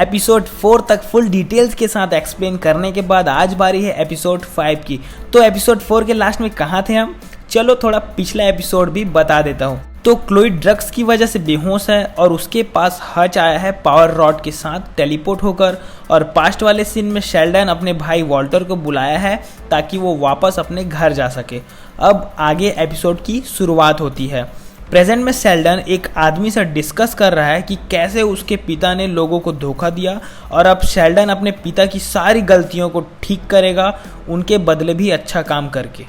Episode 4 तक full details के साथ एक्सप्लेन करने के बाद आज बारी है एपिसोड 5 की। तो एपिसोड 4 के लास्ट में कहाँ थे हम, चलो थोड़ा पिछला एपिसोड भी बता देता हूँ। तो क्लोई ड्रग्स की वजह से बेहोश है और उसके पास हच आया है पावर रॉड के साथ टेलीपोर्ट होकर, और पास्ट वाले सीन में शेल्डन अपने भाई वॉल्टर को बुलाया है ताकि वो वापस अपने घर जा सके। अब आगे एपिसोड की शुरुआत होती है। प्रेजेंट में शेल्डन एक आदमी से डिस्कस कर रहा है कि कैसे उसके पिता ने लोगों को धोखा दिया और अब शेल्डन अपने पिता की सारी गलतियों को ठीक करेगा, उनके बदले भी अच्छा काम करके।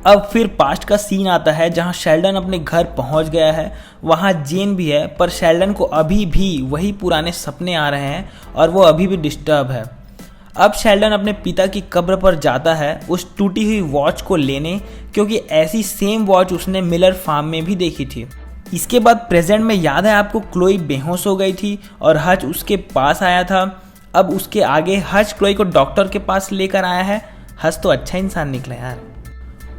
अब फिर पास्ट का सीन आता है जहां शेल्डन अपने घर पहुंच गया है। वहां जेन भी है, पर शेल्डन को अभी भी वही पुराने सपने आ रहे हैं और वो अभी भी डिस्टर्ब है। अब शेल्डन अपने पिता की कब्र पर जाता है उस टूटी हुई वॉच को लेने, क्योंकि ऐसी सेम वॉच उसने मिलर फार्म में भी देखी थी। इसके बाद प्रेजेंट में याद है आपको, क्लोई बेहोश हो गई थी और हच उसके पास आया था। अब उसके आगे हच क्लोई को डॉक्टर के पास लेकर आया है। हच तो अच्छा इंसान निकला यार।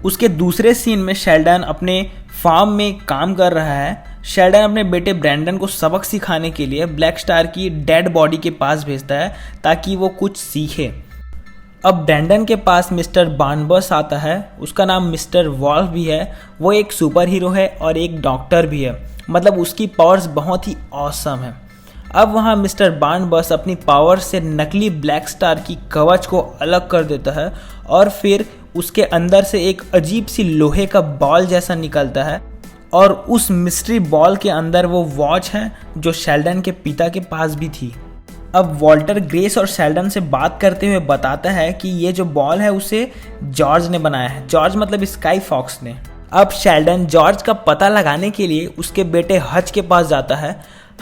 उसके दूसरे सीन में शेल्डन अपने फार्म में काम कर रहा है। शेल्डन अपने बेटे ब्रैंडन को सबक सिखाने के लिए ब्लैक स्टार की डेड बॉडी के पास भेजता है ताकि वो कुछ सीखे। अब ब्रैंडन के पास मिस्टर बार्नबस आता है, उसका नाम मिस्टर वॉल्फ भी है। वो एक सुपर हीरो है और एक डॉक्टर भी है, मतलब उसकी पावर्स बहुत ही ऑसम है। अब वहाँ मिस्टर बार्नबस अपनी पावर से नकली ब्लैक स्टार की कवच को अलग कर देता है और फिर उसके अंदर से एक अजीब सी लोहे का बॉल जैसा निकलता है, और उस मिस्ट्री बॉल के अंदर वो वॉच है जो शेल्डन के पिता के पास भी थी। अब वॉल्टर ग्रेस और शेल्डन से बात करते हुए बताता है कि ये जो बॉल है उसे जॉर्ज ने बनाया है। जॉर्ज मतलब स्काई फॉक्स ने। अब शेल्डन जॉर्ज का पता लगाने के लिए उसके बेटे हच के पास जाता है।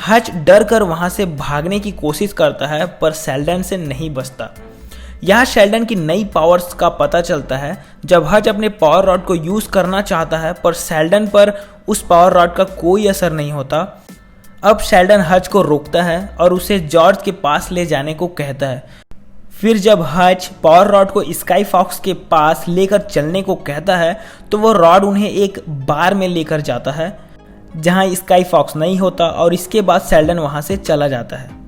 हच डर कर वहाँ से भागने की कोशिश करता है पर शेल्डन से नहीं बचता। यहाँ शेल्डन की नई पावर्स का पता चलता है जब हच अपने पावर रॉड को यूज़ करना चाहता है, पर शेल्डन पर उस पावर रॉड का कोई असर नहीं होता। अब शेल्डन हच को रोकता है और उसे जॉर्ज के पास ले जाने को कहता है। फिर जब हच पावर रॉड को स्काई फॉक्स के पास लेकर चलने को कहता है तो वो रॉड उन्हें एक बार में लेकर जाता है जहाँ स्काई फॉक्स नहीं होता, और इसके बाद शेल्डन वहाँ से चला जाता है।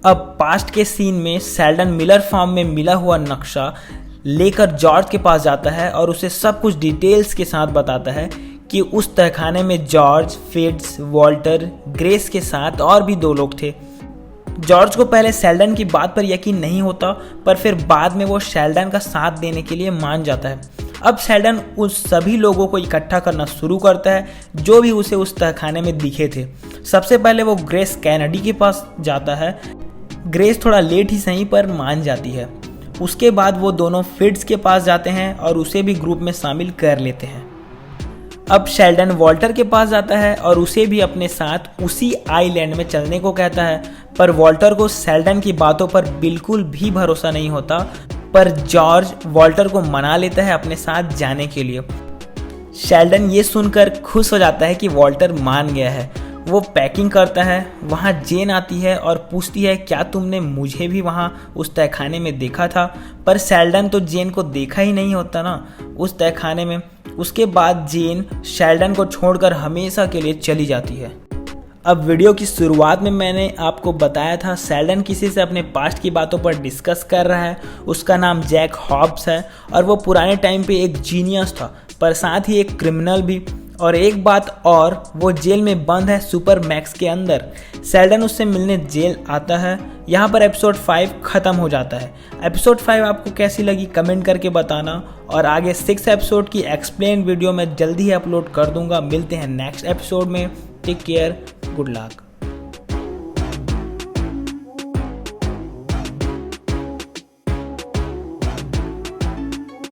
अब पास्ट के सीन में शेल्डन मिलर फार्म में मिला हुआ नक्शा लेकर जॉर्ज के पास जाता है और उसे सब कुछ डिटेल्स के साथ बताता है कि उस तहखाने में जॉर्ज, फिट्ज, वॉल्टर, ग्रेस के साथ और भी 2 लोग थे। जॉर्ज को पहले शेल्डन की बात पर यकीन नहीं होता, पर फिर बाद में वो शेल्डन का साथ देने के लिए मान जाता है। अब शेल्डन उस सभी लोगों को इकट्ठा करना शुरू करता है जो भी उसे उस तहखाने में दिखे थे। सबसे पहले वो ग्रेस कैनेडी के पास जाता है। ग्रेस थोड़ा लेट ही सही पर मान जाती है। उसके बाद वो दोनों फिट्ज के पास जाते हैं और उसे भी ग्रुप में शामिल कर लेते हैं। अब शेल्डन वॉल्टर के पास जाता है और उसे भी अपने साथ उसी आइलैंड में चलने को कहता है, पर वॉल्टर को शेल्डन की बातों पर बिल्कुल भी भरोसा नहीं होता। पर जॉर्ज वॉल्टर को मना लेता है अपने साथ जाने के लिए। शेल्डन ये सुनकर खुश हो जाता है कि वॉल्टर मान गया है। वो पैकिंग करता है। वहाँ जेन आती है और पूछती है क्या तुमने मुझे भी वहाँ उस तहखाने में देखा था, पर शेल्डन तो जेन को देखा ही नहीं होता ना उस तहखाने में। उसके बाद जेन शेल्डन को छोड़कर हमेशा के लिए चली जाती है। अब वीडियो की शुरुआत में मैंने आपको बताया था शेल्डन किसी से अपने पास्ट की बातों पर डिस्कस कर रहा है। उसका नाम जैक हॉब्स है और वो पुराने टाइम पे एक जीनियस था, पर साथ ही एक क्रिमिनल भी। और एक बात और, वो जेल में बंद है सुपर मैक्स के अंदर। शेल्डन उससे मिलने जेल आता है। यहाँ पर एपिसोड 5 खत्म हो जाता है। एपिसोड 5 आपको कैसी लगी कमेंट करके बताना, और आगे 6 एपिसोड की एक्सप्लेन वीडियो मैं जल्दी ही अपलोड कर दूंगा। मिलते हैं नेक्स्ट एपिसोड में। Take care, good luck.